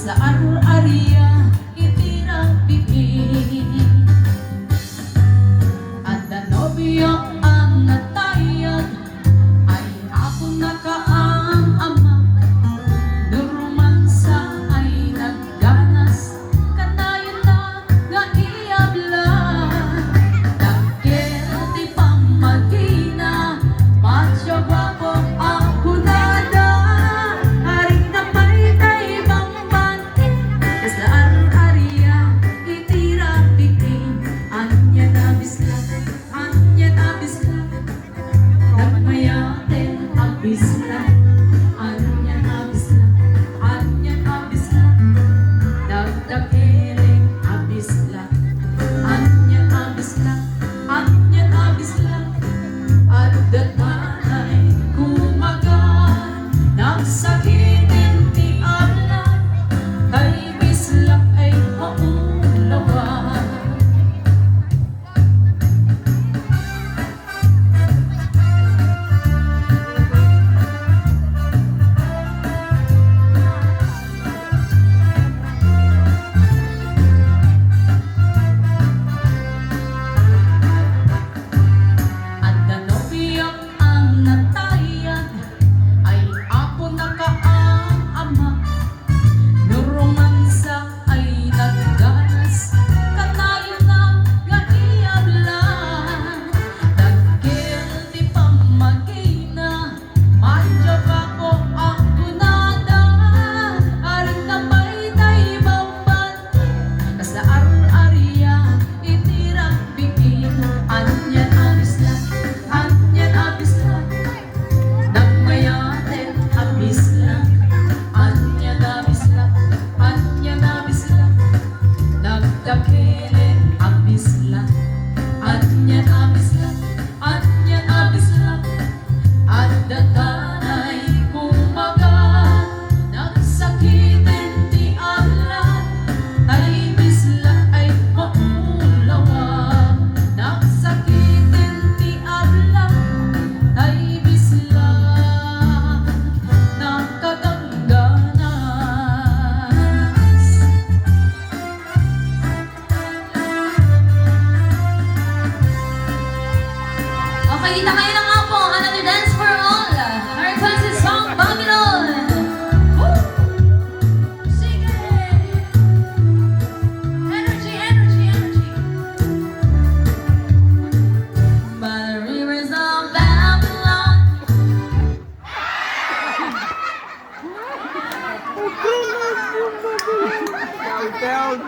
sa ar-aria itirang bibig. At danobyo ang natayag ay ako nakaang ama. Nurumansa ay nagganas kanayon na nga iablan. Nagkero di pamagina macho guwapo ang hunada. Haring na may taibang banting sa ar-aria itirang bibig. Anya na bislat, anya na bislat, nagmayaten ang bislat. Anya na bislat, anya na bislat, nagdakiling ang bislat. Anya na bislat, anya na bislat, at datanay kumagan. Nagsakitin ti alat, kay bislat ay maulawan. At danobyo ang natayag ay ako nakaang ama. Nurumansa ay nagganas kanayon na nga iablan. Dagkil di pamagina madyo ako ang kunada. Aring na may taibang banting sa ar-aria itirang bibig. Anya na bislat, anya na bislat, nagmayaten ang bislat. Anya na bislat, anya na bislat, nagdakiling ang bislat. Anya na bislat, anya na bislat, at datanay kumagan. Nagsakitin ti alat, ay bislat ay maulawan. Nagsakitin ti alat, ay bislat nakagangganas. Okay, dito kayo na nga po. Another dance for all. Our requested song, Babylon. Woo! Sige! Energy, energy, energy. By the rivers of Babylon. Down.